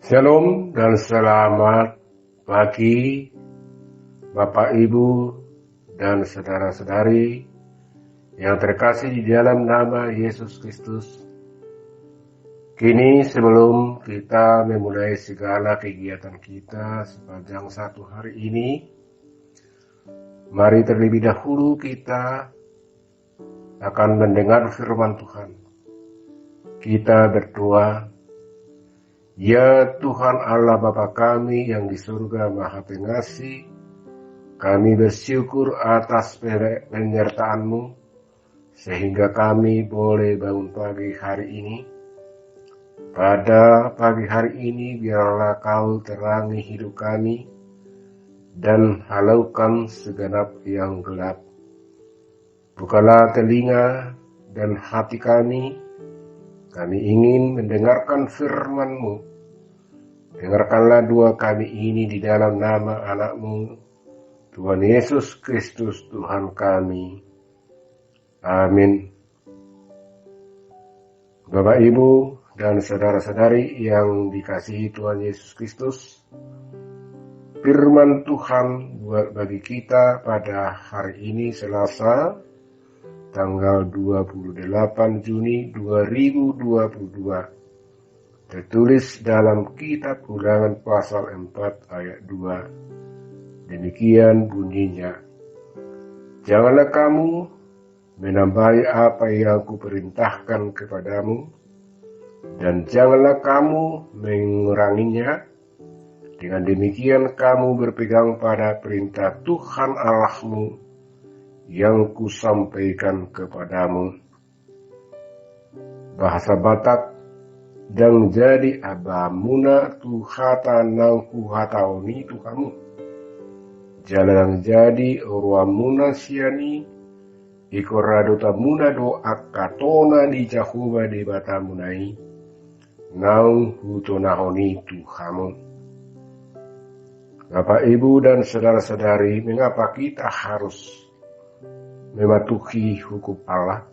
Shalom dan selamat pagi Bapak Ibu dan saudara-saudari yang terkasih di dalam nama Yesus Kristus. Kini sebelum kita memulai segala kegiatan kita sepanjang satu hari ini, mari terlebih dahulu kita akan mendengar firman Tuhan. Kita berdoa. Ya Tuhan Allah Bapa kami yang di surga Maha Pengasih, kami bersyukur atas penyertaan-Mu sehingga kami boleh bangun pagi hari ini. Pada pagi hari ini biarlah Kau terangi hidup kami dan halaukan segenap yang gelap. Bukalah telinga dan hati kami ingin mendengarkan firman-Mu. Dengarkanlah doa kami ini di dalam nama anak-Mu, Tuhan Yesus Kristus Tuhan kami. Amin. Bapak, Ibu, dan saudara-saudari yang dikasihi Tuhan Yesus Kristus, firman Tuhan buat bagi kita pada hari ini Selasa, tanggal 28 Juni 2022. Tertulis dalam kitab Ulangan pasal 4 ayat 2. Demikian bunyinya. Janganlah kamu menambahi apa yang kuperintahkan kepadamu, dan janganlah kamu menguranginya. Dengan demikian kamu berpegang pada perintah Tuhan Allahmu yang kusampaikan kepadamu. Bahasa Batak, dan jadi abamuna tuhata nang kuhataoni tu kamu. Jalan jadi oruamuna siani ikoradota muna do akatona di jahuba di batamunai nang hutonahoni tu kamu. Bapak, Ibu, dan saudara-saudari, mengapa kita harus mematuhi hukum Allah?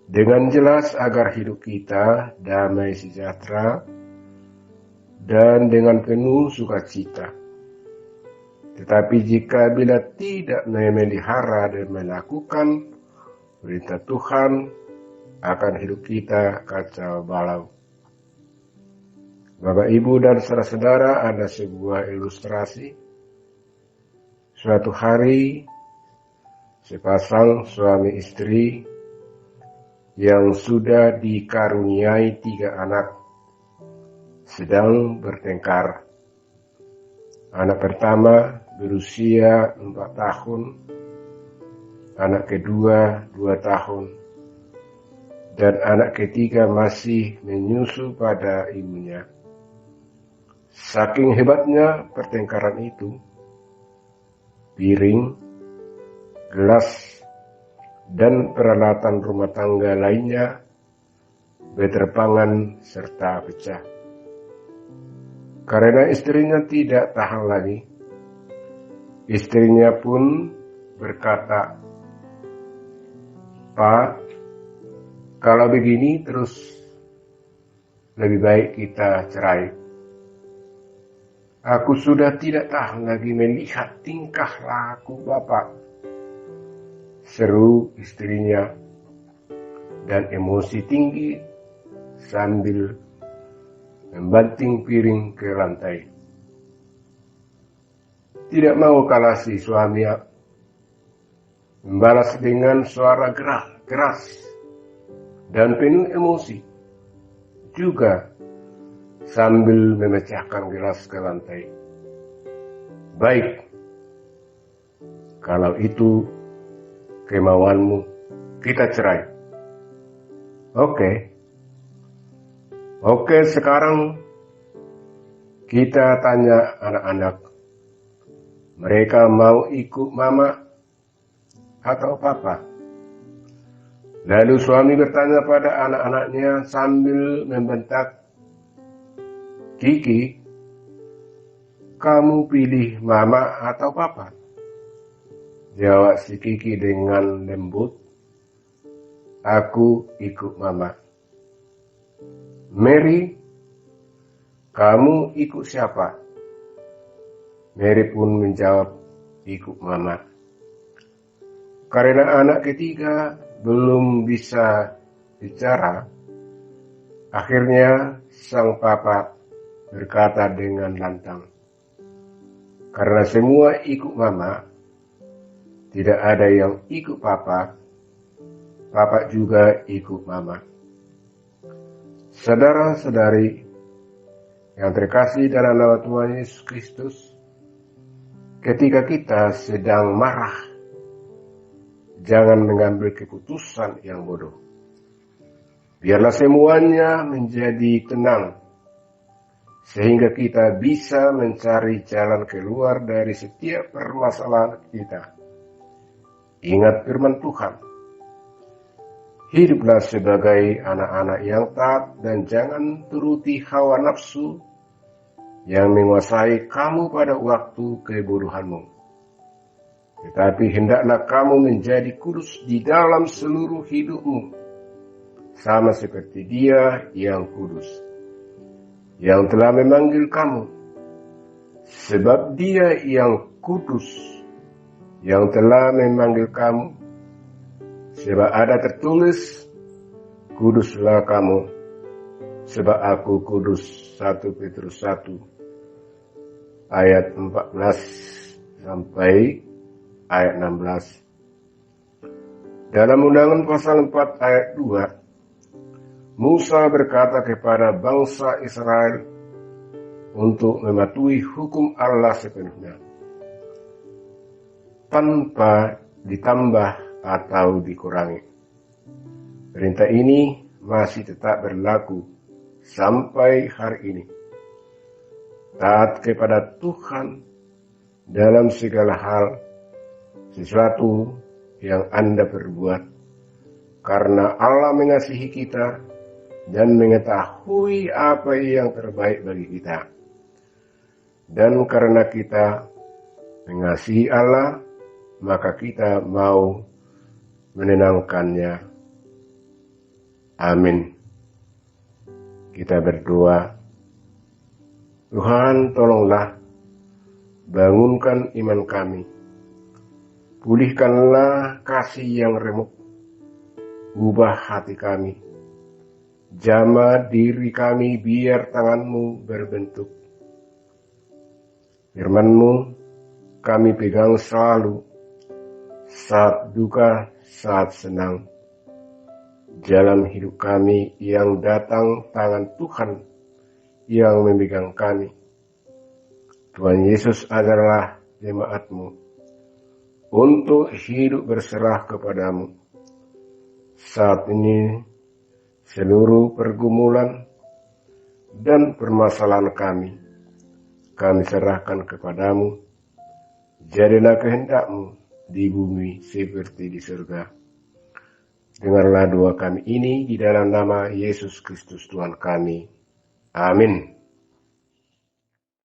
Dengan jelas agar hidup kita damai sejahtera dan dengan penuh sukacita. Tetapi jika bila tidak memelihara dan melakukan perintah Tuhan, akan hidup kita kacau balau. Bapak, Ibu, dan saudara-saudara, ada sebuah ilustrasi. Suatu hari, sepasang suami istri yang sudah dikaruniai 3 anak sedang bertengkar. Anak pertama berusia 4 tahun, anak kedua 2 tahun, dan anak ketiga masih menyusu pada ibunya. Saking hebatnya pertengkaran itu, piring, gelas, dan peralatan rumah tangga lainnya berterbangan serta pecah. Karena istrinya tidak tahan lagi, istrinya pun berkata, "Pak, kalau begini terus lebih baik kita cerai. Aku sudah tidak tahan lagi melihat tingkah laku Bapak," seru istrinya, dan emosi tinggi sambil membanting piring ke lantai. Tidak mau kalah si suami membalas dengan suara keras dan penuh emosi, juga sambil memecahkan gelas ke lantai. "Baik, kalau itu kemauanmu, kita cerai." Oke, sekarang kita tanya anak-anak. Mereka mau ikut mama atau papa? Lalu suami bertanya pada anak-anaknya sambil membentak, "Kiki, kamu pilih mama atau papa?" Jawab si Kiki dengan lembut, "Aku ikut mama." "Mary, kamu ikut siapa? Mary pun menjawab, ikut mama. Karena anak ketiga belum bisa bicara, akhirnya sang papa berkata dengan lantang, karena semua ikut mama, tidak ada yang ikut papa, papa juga ikut mama. Saudara-saudari yang terkasih dalam nama Tuhan Yesus Kristus, ketika kita sedang marah, jangan mengambil keputusan yang bodoh. Biarlah semuanya menjadi tenang, sehingga kita bisa mencari jalan keluar dari setiap permasalahan kita. Ingat firman Tuhan, hiduplah sebagai anak-anak yang taat dan jangan turuti hawa nafsu yang menguasai kamu pada waktu kebodohanmu. Tetapi hendaklah kamu menjadi kudus di dalam seluruh hidupmu, sama seperti Dia yang kudus, yang telah memanggil kamu. Sebab Dia yang kudus, yang telah memanggil kamu. Sebab ada tertulis, kuduslah kamu, sebab aku kudus. 1 Petrus 1 ayat 14 sampai ayat 16. Dalam Ulangan pasal 4 ayat 2, Musa berkata kepada bangsa Israel untuk mematuhi hukum Allah sepenuhnya, tanpa ditambah atau dikurangi. Perintah ini masih tetap berlaku sampai hari ini. Taat kepada Tuhan dalam segala hal, sesuatu yang Anda perbuat, karena Allah mengasihi kita dan mengetahui apa yang terbaik bagi kita. Dan karena kita mengasihi Allah, maka kita mau menenangkannya. Amin. Kita berdoa. Tuhan, tolonglah bangunkan iman kami. Pulihkanlah kasih yang remuk. Ubah hati kami. Jamah diri kami biar tangan-Mu berbentuk. Firman-Mu kami pegang selalu, saat duka, saat senang. Dalam hidup kami yang datang tangan Tuhan yang memegang kami. Tuhan Yesus adalah jemaat-Mu untuk hidup berserah kepadamu. Saat ini seluruh pergumulan dan permasalahan kami serahkan kepadamu. Jadilah kehendak-Mu di bumi seperti di surga. Dengarlah doa kami ini di dalam nama Yesus Kristus Tuhan kami. Amin.